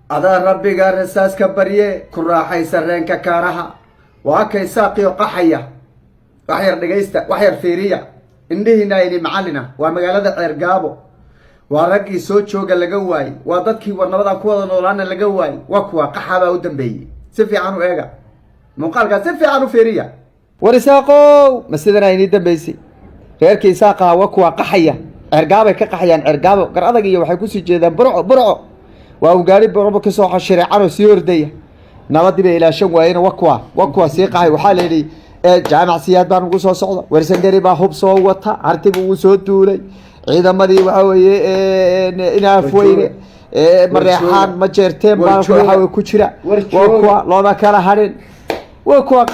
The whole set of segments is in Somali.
adaa rabbiga rasaaska barye ku raaxaysa reenka kaaraha waa kay saaqiyo qaxaya wax yar dhagaysta wax yar fiiriya indhihiina ayni macallina waa magaalada Ceergaabo waa raggii soo jooga laga waayay waa dadkii warnabada ku wada noolaana laga waayay waa kuwa qaxaba u dambeeyay si fiican u eega muuqaalka si fiican u fiiriya warisaaqo masidana ayni dambeysay reerkii saaqa waa kuwa qaxaya Ceergaabo ka qaxayaan Ceergaabo gar adag iyo waxay ku sii jeedaan burco waa uu gaari burco ka soo xashiray caro si ordaya nabadii bay ilaashan waayeen waa kuwa sii qaxay waxa leeyahay jaamac siyaad baan ugu soo socda warsan gari baa hub soo wata artigu uu soo duulay ciidamadii waxa weeye inaaf weyne mareexaan ma jeerteen baa waxa ku jira waa kuwa looma kala harin waa kuwa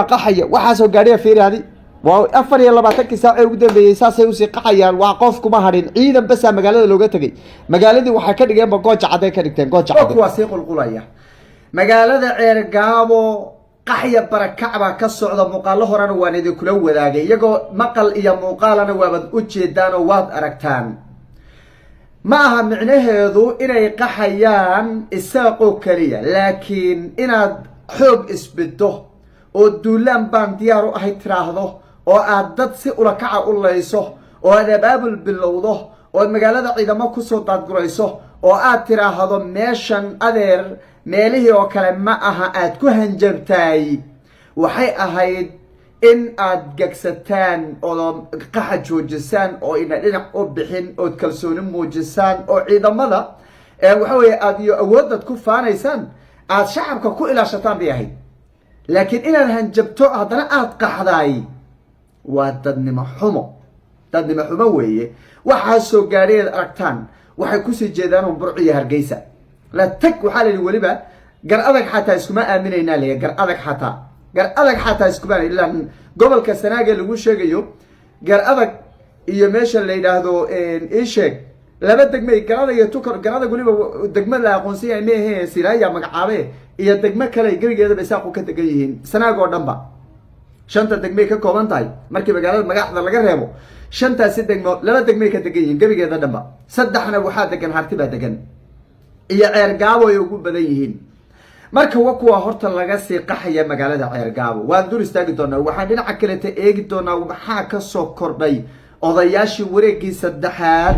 qaxaya waxa soo gaariya fiiriyadi waa 24 saac ugu dambeeyay saasay u sii qaxayaan waa qof kuma harin ciidan bas magaalada looga tagay magaaladii waxa ka dhigeen gooja caday ka dhigteen gooja caday kuwa sii qulqulaya magaalada Ceergaabo qaxya barakacba ka socda muuqaalo horena waan idin kula wadaagay iyagoo maqal iyo muuqaalana waabad u jeedaan oo waad aragtaan ma aha micnaheedu inay qaxayaan isaaqo kaliya laakiin inaad xoog isbiddo oo duulaan baan diyaar u ahay tiraahdo oo aad dad si ula kaca u leyso oo aad abaabul bilowdo oo magaalada ciidamo ku soo daadgurayso oo aad tiraahdo meeshan adeer meelihii oo kale ma aha aad ku hanjabtay waxay ahayd in aad gagsataan oo qaxa joojisaan oo ina dhinac u bixin oo kalsooni muujisaan oo ciidamada waxa weeye aad iyo awoodad ku faanaysaan aad shacabka ku ilaashataan bay ahayd laakiin inaad hanjabto haddana aad qaxday waa dadnimo xumo weeye waxaa soo gaadhay aragtaan waxay ku sii jeedaan burco iyo Hargeysa la tag waxa la waliba gar adag xataa iskuma aaminayna leeyahay gar adag xataa iskuma ilaa gobolka Sanaaga lagu sheegayo gar adag iyo meesha la yiraahdo sheeg laba degmay gar adag iyo tukar gar adag waliba degmo la aqoonsiyo ay meehe Siraaya magacaabe iyo degmo kale garigeeda bay saaqo ka degan yihiin Sanaaga oo dhanba shanta degmay ka kooban tahay markii magaalada magacda laga reebo shantaasi degmo laba degmay ka degan yihiin garigeeda dhanba saddexna waxa degan Hartiba degan iyo Ceergaabo ay ugu badan yihiin marka waa kuwa horta laga sii qaxaya magaalada Ceergaabo waan dur istaagi doonaa waxaan dhinaca kale ta eegi doonaa waxa ka soo kordhay odayaashii wareegii saddexaad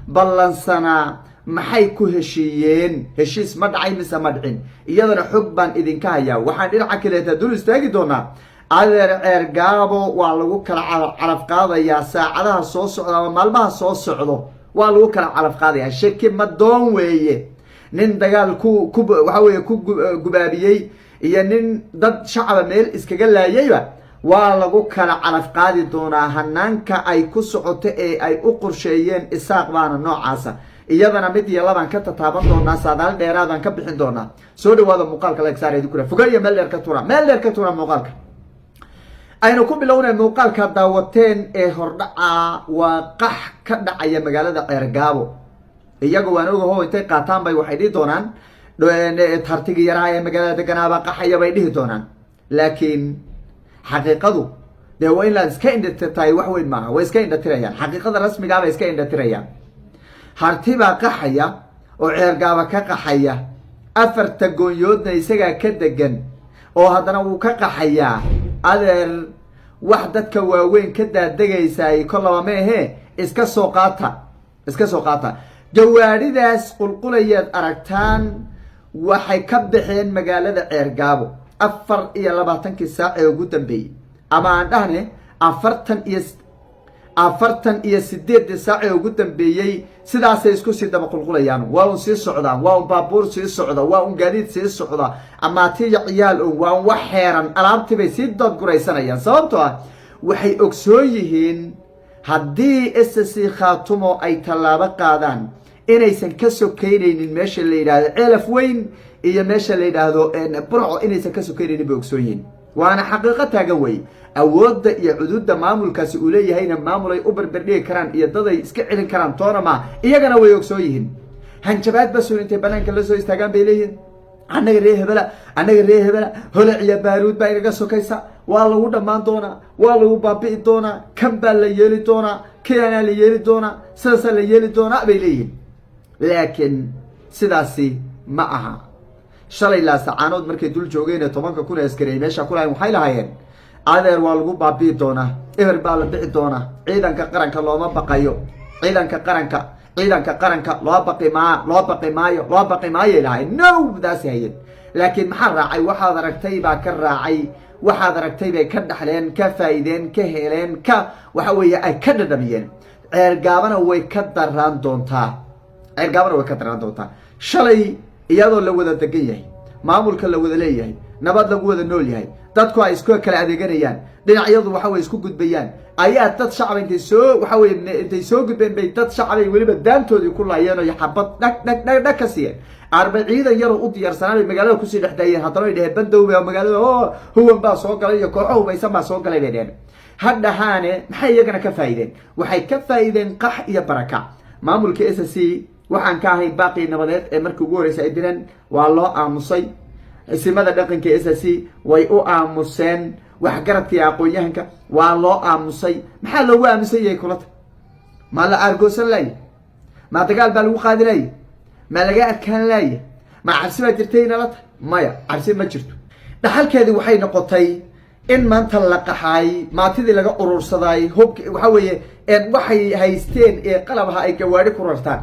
ballansana maxay ku heshiiyeen heshiis ma dhacay mise ma dhicin iyadana xog baan idinka hayaa waxaan dhinaca kale ta dur istaagi doonaa adeer Ceergaabo waa lagu kala calaf qaadayaa saacadaha soo socda ama maalmaha soo socdo waa lagu kala calaf qaadayaa shaki ma doon weeye nin dagaal ku waxa weeye ku gubaabiyay iyo nin dad shacab meel iskaga laayayba waa lagu kala calaf qaadi doonaa hanaanka ay ku socoto ee ay u qorsheeyeen isaaq baana noocaasa iyadana mid iyo laban ka tataaban doonaa saadaal dheeraadan ka bixin doonaa soo dhawaada muuqaalka la saaray ku fogaaya meel dheer ka tura muuqaalka aynu ku bilownay muuqaalka daawateen ee hordhaca waa qax ka dhacaya magaalada Ceergaabo iyagu waan ogahay intay qaataan bay waxay dhigi doonaan tartiga yaraa ee magaalada deganaaba qaxaya bay dhigi doonaan laakiin xaqiiqadu de waa in la iska indhatirtay wax weyn maaha way iska indhatirayaan xaqiiqada rasmiga ah bay iska indhatirayaan Hartiba qaxaya oo Ceergaabo ka qaxaya afarta goonyoodna isaga ka degan oo haddana uu ka qaxaya adeer wax dadka waaweyn ka daadagaysay kolaba meehe iska soo qaata jawaaridaas qulqulayaad aragtaan waxay ka baxeen magaalada Ceergaabo 24 saac ee ugu dambeeyay ama aan dhahne 48 saac ee ugu dambeeyay sidaas ay isku sii daba qulqulayaan waa uu sii socdaan waa uu baabuur sii socda waa uu gaadiid sii socda ama tiya ciyaal oo waa wax xeeran alaabtii bay sii dad guraysanayaan sababtoo ah waxay ogsoon yihiin haddii SSC Khaatumo ay tallaabo qaadaan inaysan ka sokeynaynin meesha la yiraahdo Ceelaf Weyn iyo meesha la yiraahdo Burco inaysan ka sokeynaynin bay ogsoon yihiin waana xaqiiqo taagan way awoodda iyo xuduudda maamulkaasi uu leeyahayna maamul ay u barbardhigi karaan iyo dad ay iska celin karaan toonama iyagana way ogsoon yihiin hanjabaad bas intay banaanka la soo istaagaan bay leeyihiin anaga ree hebela holac iyo baaruud baa inaga sokaysa waa lagu dhammaan doonaa waa lagu baabi'i doonaa kan baa la yeeli doonaa kiana la yeeli doonaa sidaasaa la yeeli doonaa bay leeyihiin laakiin sidaasi ma aha. shalay laasacaanood markay dul joogeen 10,000 askari meesha ku lahayn waxay lahaayeen adeer waa lagu baabi'i doonaa, eber baa la bixi doonaa, ciidanka qaranka looma baqayo, ciidanka qaranka loo baqi maayo lahayn. No, daas hayeen. laakiin maxaa raacay? waxaad aragtay baa ka raacay, waxaad aragtay bay ka dhaxleen, ka faa'iideen, ka heleen, ka waxa weeye ay ka dhadhamiyeen. ceergaabana way ka daraan doontaa. shalay iyadoo la wada degan yahay, maamulka la wada leeyahay, nabad lagu wada nool yahay, dadku ay isku kala adeeganayaan, dhinacyadu waxa way isku gudbayaan, ayaa dad shacab intay soo gudbeen bay dad shacab ay waliba daantoodii ku laayeen oo xabad dhag ka siiyeen. ciidan yar oo u diyaarsanaa magaalada ku sii dhaxdaayeen, haddana ay dhaheen bandowga magaalada huwan baa soo galay iyo kooxo hubaysan baa soo galay bay dhaheen. hadhahaane maxay iyagana ka faa'iideen? waxay ka faa'iideen qax iyo baraka. maamulka SSC waxaan ka ahay baaqi nabadeed ee markii ugu horeysay ay direen waa loo aamusay. isimada dhaqanka SSC way u aamuseen, waxgaradkii aqoon-yahanka waa loo aamusay. maxaa loogu aamusay yahay kulata? ma la argoosan laayay? ma dagaal baa lagu qaadi laayay? ma laga adkaan laayay? ma cabsi baa jirtay nalata? maya, cabsi ma jirto. dhaxalkeedii waxay noqotay in maanta la qaxay, maatidii laga urursaday, hubki waxa weeye waxay haysteen ee qalabha ay gawaari ku rartaan,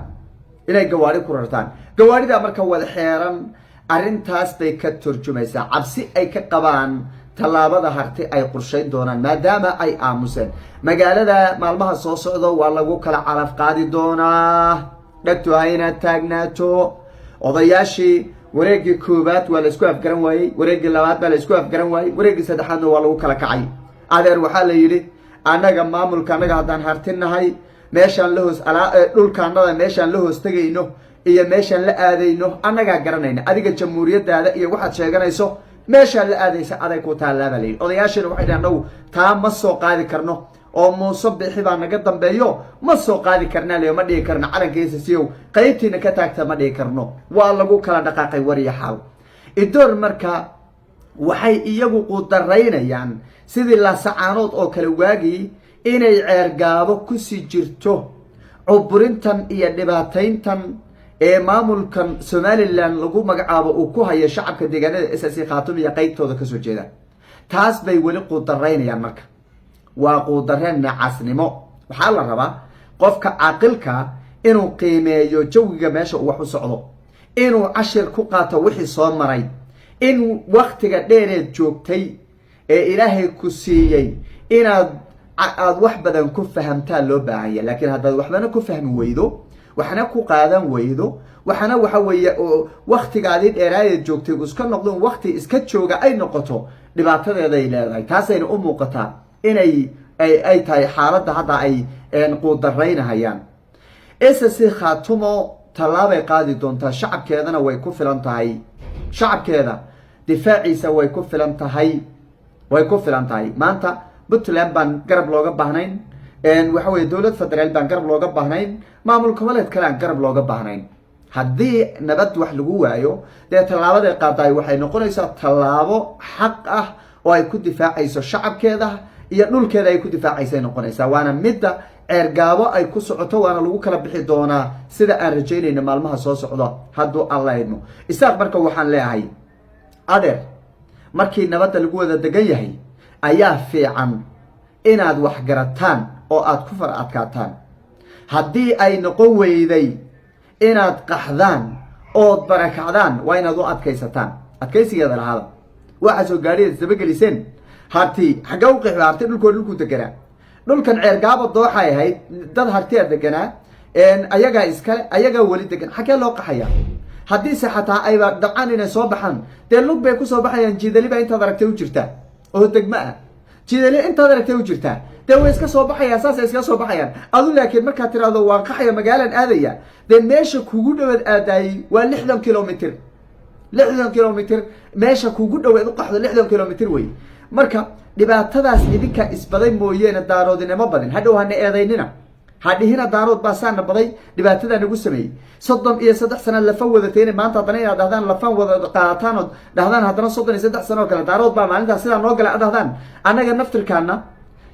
inay gawaari ku rartaan. gawaarida marka wada xeeran arrintaas bay ka turjumaysaa cabsi ay ka qabaan tallaabada harti ay qorshayn doonaan maadaama ay aamuseen. magaalada maalmaha soo socdo waa lagu kala calaf qaadi doonaa, dhagtu hayna taagnaato. odayaashii wareegii koobaad waa la isku afgaran waayey, wareegii labaad baa la isku afgaran waayey, wareegii saddexaadna waa lagu kala kacay. adeer waxaa la yidhi annaga maamulka annaga haddaan hartinahay meeshaan la hoos dhulkaanada meeshaan la hoos tegayno iyo meeshaan la aadayno annagaa garanayna. adiga jamhuuriyaddaada iyo waxaad sheeganayso meeshaan la aadaysa aday ku taalaaba la yidhi. odayaashina waxay dhahan annagu taa ma soo qaadi karno oo muuse bixi baa naga dambeeyo, ma soo qaadi karnaa le, ma dhigi karno calanka SSC qaybtiina ka taagta ma dhigi karno. waa lagu kala dhaqaaqay wariya xaal. idoor marka waxay iyagu qudaraynayaan sidii laasacaanood oo kale waagii inay ceergaabo kusii jirto cuburintan iyo dhibaatayntan ee maamulkan Somaliland lagu magacaabo uu ku hayo shacabka deegaanada SSC Khaatuum iyo qaybtooda ka soo jeeda. taas bay wali qudaraynayaan marka. waa quudareen nacasnimo. waxaa la rabaa qofka aqilka inuu qiimeeyo jawiga meesha uu wax u socdo, inuu cashir ku qaato wixii soo maray, in waqtiga dheereed joogtay ee ilaahay ku siiyey inaad wax badan ku fahamtaa loo baahan yahay. laakiin haddaad waxbana ku fahmi weydo, waxna ku qaadan weydo, waxna waxa weeye waqtigaadii dheeraadeed joogtay iska noqdo waqti iska jooga ay noqoto, dhibaatadeeda ay leedahay. taasayna u muuqataa inay ay tahay xaaladda hadda ay quudaraynahayaan. SSC Khaatumo tallaabay qaadi doontaa, shacabkeedana way ku filan tahay, shacabkeeda difaaciisa way ku filan tahay. maanta Puntland baan garab looga baahnayn, waxa weeye dowlad federaal baan garab looga baahnayn, maamul goboleed kale aan garab looga baahnayn. haddii nabad wax lagu waayo dee tallaabada qaadaay waxay noqonaysaa tallaabo xaq ah oo ay ku difaacayso shacabkeeda iyo dhulkeeda ay ku difaacaysay noqonaysaa. waana midda ceergaabo ay ku socoto, waana lagu kala bixi doonaa sida aan rajaynayna maalmaha soo socda hadduu alla idmo. isaaq marka waxaan leeyahay adeer, markii nabadda lagu wada degan yahay ayaa fiican inaad wax garataan oo aad ku far adkaataan. haddii ay noqon weyday inaad qaxdaan ood barakacdaan waa inaad u adkaysataan, adkaysigeeda lahaada. waxaa soo gaadhiyeed dabageliseen harti xagga u qixi harti dhulku deganaa. dhulkan ceergaabo dooxay ahayd, dad hartiya deganaa, ayagaa iskale, ayagaa weli degan. xaggee loo qaxaya? haddiise xataa ayba dhacaan inay soo baxaan dee lug bay kusoo baxayaan. jiidaliba intaad aragtay u jirtaa oo degma ah, jiidali intaad aragtay u jirtaa dee way iska soo baxayaan, saasay iska soo baxayaan. adu laakiin markaad tiraahdo waan qaxaya magaalaan aadaya, dee meesha kugu dhawaad aadaayey waa 60 kilomitr. 60 kilomitr meesha kugu dhawaad u qaxdo 60 kilomitr wey. marka dhibaatadaas idinka isbaday mooyeena daaroodinimo badin. hadhow hana eedaynina, hadhihina daarood baa saana baday, dhibaatada nagu sameeyey. 33 sano lafa wadatayna maanta haddana inaad dhahdaan lafaan wada qaadataan oo dhahdaan haddana 33 sano oo kale daarood baa maalintaas sidaa noo gala dhahdaan. annaga naftirkaana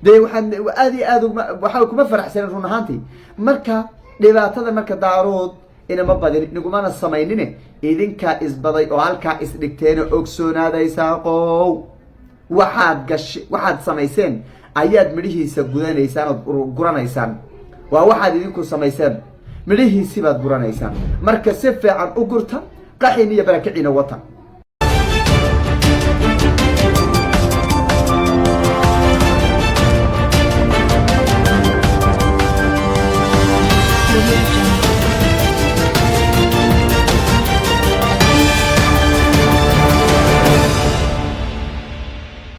dee waxaan aad iyo aad waxaa kuma faraxsanin run ahaantii. marka dhibaatada marka daarood inama badin nigumana samaynine idinkaa isbaday oo halkaa isdhigteena ogsoonaadaysaa qow waxaad samayseen ayaad midhihiisa gudanaysaan ood guranaysaan waa waxaad idinku samayseen midhihiisi baad guranaysaan marka si fiican u gurta qaxin iyo barakiciina wata